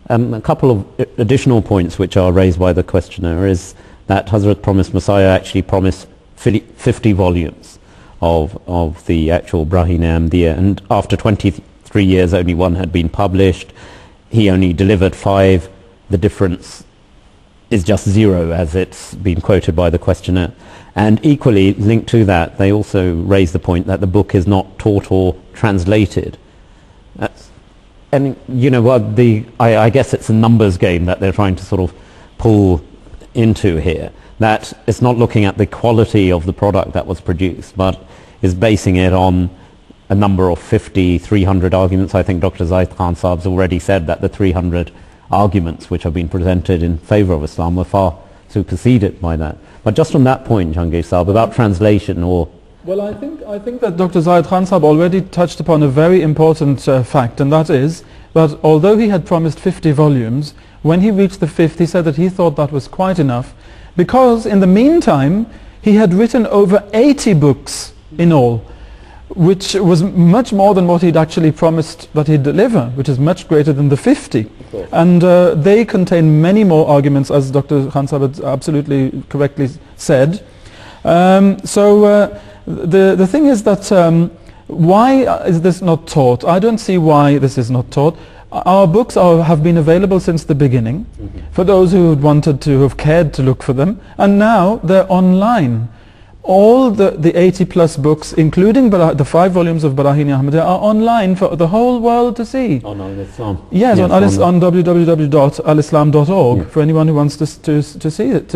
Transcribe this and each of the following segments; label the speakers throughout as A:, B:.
A: A couple of additional points which are raised by the questioner is that Hazrat promised, Messiah actually promised 50 volumes of the actual Baraheene Ahmadiyya, and after 23 years only one had been published. He only delivered 5. The difference is just 0, as it's been quoted by the questioner. And equally linked to that, they also raise the point that the book is not taught or translated. And you know what, I guess it's a numbers game that they're trying to sort of pull into here, that it's not looking at the quality of the product that was produced, but is basing it on a number of 50, 300 arguments. I think Dr. Zaid Khan Saab's already said that the 300 arguments which have been presented in favor of Islam were far superseded by that. But just on that point, Jahangir Saab, about translation or...
B: Well, I think that Dr. Zaid Khan Saab already touched upon a very important fact, and that is that although he had promised 50 volumes, when he reached the 5th, he said that he thought that was quite enough, because in the meantime, he had written over 80 books in all, which was much more than what he'd actually promised that he'd deliver, which is much greater than the 50. And they contain many more arguments, as Dr. Khan Saab had absolutely correctly said. The thing is that why is this not taught? I don't see why this is not taught. Our books have been available since the beginning, for those who wanted to, have cared to look for them, and now they're online. All the 80 plus books, including the 5 volumes of Baraheene Ahmadiyya, are online for the whole world to see.
A: On Al-Islam.
B: Yes, on www.alislam.org for anyone who wants to see it.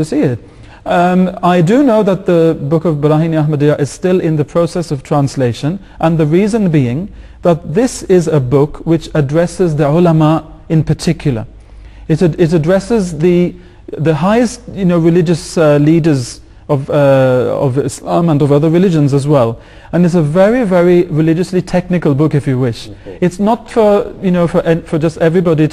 B: I do know that the book of Baraheene Ahmadiyya is still in the process of translation, and the reason being that this is a book which addresses the ulama in particular. It addresses the highest religious leaders of Islam and of other religions as well, and it's a very, very religiously technical book, if you wish. It's not for for just everybody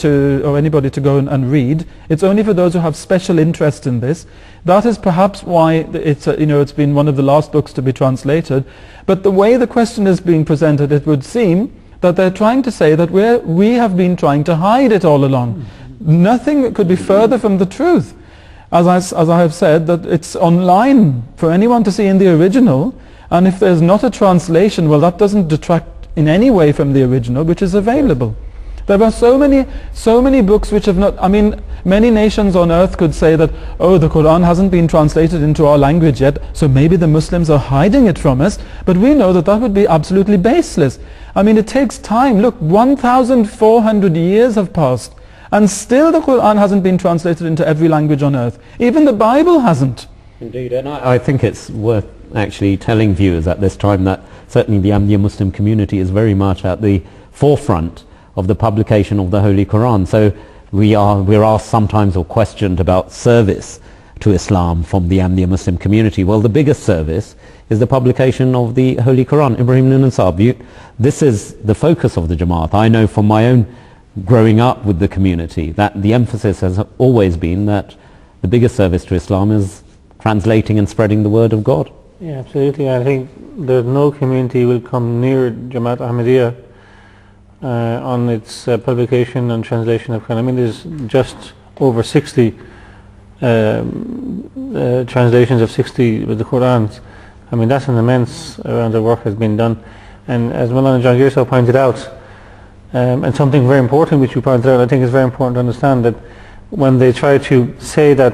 B: or anybody to go and read. It's only for those who have special interest in this. That is perhaps why it's it's been one of the last books to be translated. But the way the question is being presented, it would seem that they're trying to say that we have been trying to hide it all along. Nothing could be further from the truth. As I have said, that it's online for anyone to see in the original, and if there's not a translation, well, that doesn't detract in any way from the original, which is available. There are so many books which have not, many nations on earth could say that, oh, the Quran hasn't been translated into our language yet, so maybe the Muslims are hiding it from us, but we know that that would be absolutely baseless. It takes time. Look, 1,400 years have passed, and still the Quran hasn't been translated into every language on earth. Even the Bible hasn't.
A: Indeed, and I think it's worth actually telling viewers at this time that certainly the Ahmadiyya Muslim community is very much at the forefront of the publication of the Holy Quran. So we're asked sometimes or questioned about service to Islam from the Ahmadiyya Muslim community. Well, the biggest service is the publication of the Holy Quran. Ibrahim Nunan Saab, this is the focus of the Jamaat. I know from my own growing up with the community that the emphasis has always been that the biggest service to Islam is translating and spreading the word of God.
C: Yeah, absolutely. I think there's no community will come near Jamaat Ahmadiyya on its publication and translation of Quran. There's just over 60 translations of 60 with the Qurans. That's an immense amount of work has been done. And as Maulana Jahangir Sahib pointed out, and something very important which you pointed out, I think is very important to understand, that when they try to say that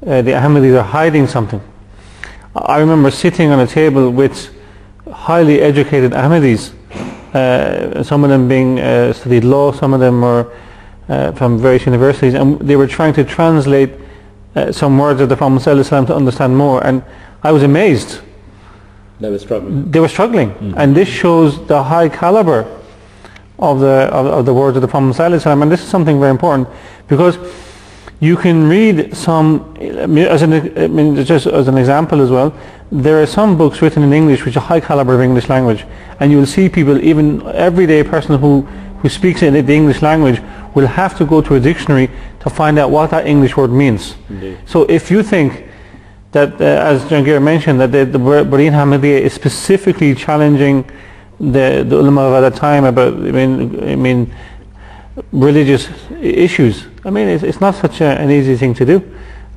C: the Ahmadis are hiding something. I remember sitting on a table with highly educated Ahmadis, some of them being studied law, some of them were from various universities, and they were trying to translate some words of the Prophet ﷺ to understand more, and I was amazed.
A: They were struggling.
C: They were struggling, and this shows the high caliber of the words of the Prophet ﷺ, and this is something very important, because you can read some, just as an example as well, there are some books written in English which are high caliber of English language, and you will see people, even everyday person who speaks in the English language, will have to go to a dictionary to find out what that English word means.
A: Indeed.
C: So if you think that, as Jahangir mentioned, that the Baraheene Ahmadiyya is specifically challenging the ulama of at that time about, religious issues. I mean, it's not such an easy thing to do,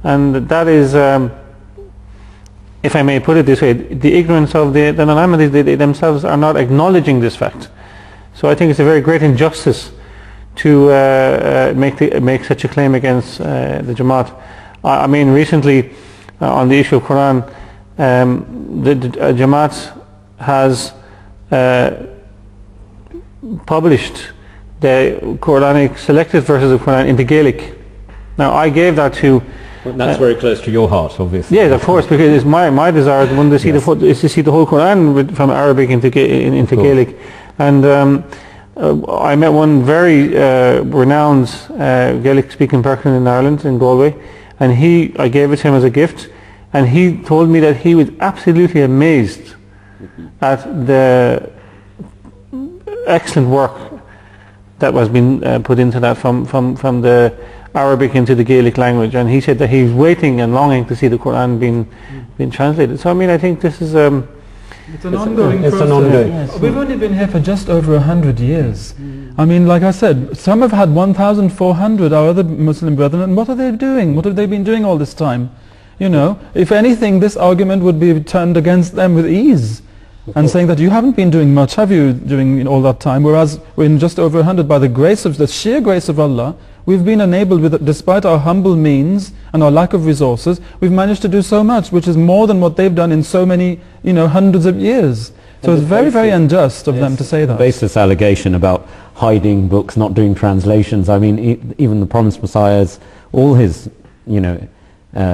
C: and that is, if I may put it this way, the ignorance of the non-Ahmadis. They themselves are not acknowledging this fact. So I think it's a very great injustice to make such a claim against the Jamaat. I mean, recently on the issue of Quran, the Jamaat has published the Quranic selected verses of Quran into Gaelic. Now, I gave that to.
A: Well, that's very close to your heart, obviously.
C: Yes, of course, because it's my desire to see is to see the whole Quran from Arabic into Gaelic, and I met one very renowned Gaelic-speaking person in Ireland, in Galway, and I gave it to him as a gift, and he told me that he was absolutely amazed at the excellent work that was being put into that from the Arabic into the Gaelic language, and he said that he's waiting and longing to see the Quran being translated. So I mean, I think this is
B: it's an ongoing process. Yes. We've only been here for just over 100 years. I mean, like I said, some have had 1,400, our other Muslim brethren, and what are they doing? What have they been doing all this time? You know, if anything, this argument would be turned against them with ease, and saying that you haven't been doing much, have you, during all that time? Whereas we're in just over 100, by the sheer grace of Allah, we've been enabled, despite our humble means and our lack of resources, we've managed to do so much, which is more than what they've done in so many, hundreds of years. So it's very, very unjust of them to say that.
A: The baseless allegation about hiding books, not doing translations. I mean, even the Promised Messiah's, all his,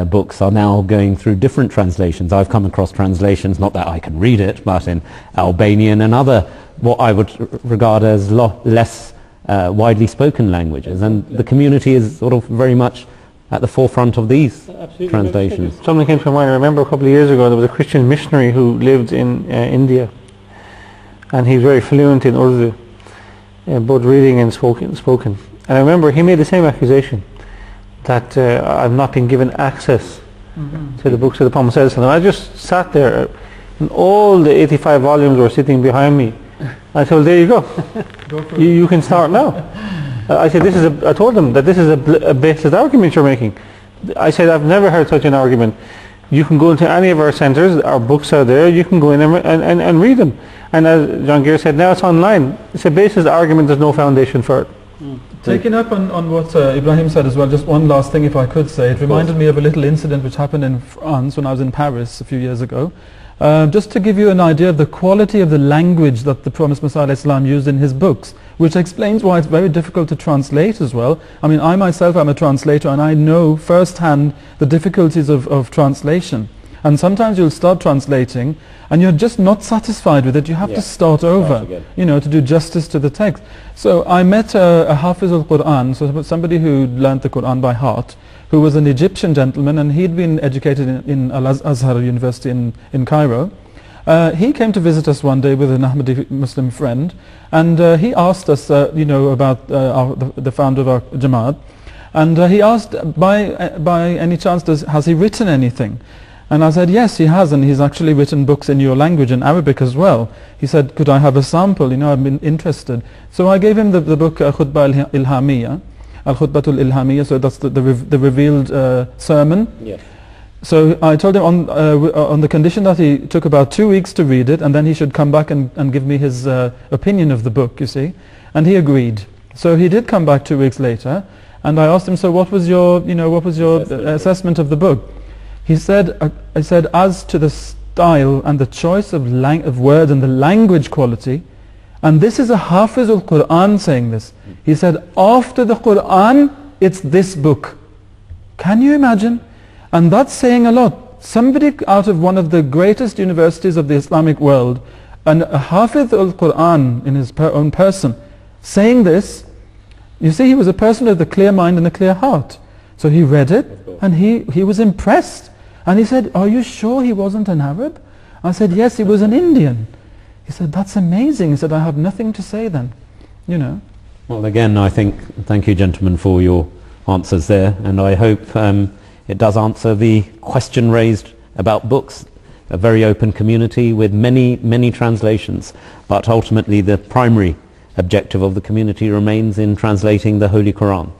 A: books are now going through different translations. I've come across translations, not that I can read it, but in Albanian and other, what I would regard as less widely spoken languages, and the community is sort of very much at the forefront of these translations.
C: Something came to mind. I remember a couple of years ago there was a Christian missionary who lived in India, and he was very fluent in Urdu, both reading and spoken. And I remember he made the same accusation, that I've not been given access to the books of the Prophet. And I just sat there, and all the 85 volumes were sitting behind me. I said, well, there you go. You can start now. I said, I told them that this is a baseless argument you're making. I said, I've never heard such an argument. You can go into any of our centres, our books are there, you can go in and read them. And as John Gear said, now it's online. It's a baseless argument, there's no foundation for it.
B: Taking up on what Ibrahim said as well, just one last thing if I could say. It reminded me of a little incident which happened in France when I was in Paris a few years ago. Just to give you an idea of the quality of the language that the Promised Messiah Islam used in his books, which explains why it's very difficult to translate as well. I mean, I myself am a translator, and I know firsthand the difficulties of translation. And sometimes you'll start translating and you're just not satisfied with it. You have to start over, to do justice to the text. So I met a Hafiz al-Quran, so somebody who learnt the Quran by heart, who was an Egyptian gentleman, and he'd been educated in Al-Azhar University in Cairo. He came to visit us one day with an Ahmadi Muslim friend, and he asked us, about the founder of our Jamaat, and he asked, by any chance, has he written anything? And I said, yes, he has, and he's actually written books in your language, in Arabic as well. He said, could I have a sample? I've been interested. So I gave him the book Khutbah Ilhamiyya, Al-Khutbatul Ilhamiyya, so that's the revealed sermon. Yes. So I told him on the condition that he took about 2 weeks to read it, and then he should come back and give me his opinion of the book, you see. And he agreed. So he did come back 2 weeks later, and I asked him, so what was your assessment of the book? He said, I said, as to the style and the choice of words and the language quality, and this is a Hafiz al-Quran saying this. He said, after the Quran, it's this book. Can you imagine? And that's saying a lot. Somebody out of one of the greatest universities of the Islamic world, and a Hafiz al-Quran in his own person, saying this, you see, he was a person with a clear mind and a clear heart. So he read it, and he was impressed. And he said, are you sure he wasn't an Arab? I said, yes, he was an Indian. He said, that's amazing. He said, I have nothing to say then,
A: Well, again, I thank you, gentlemen, for your answers there, and I hope it does answer the question raised about books. A very open community with many, many translations, but ultimately the primary objective of the community remains in translating the Holy Quran.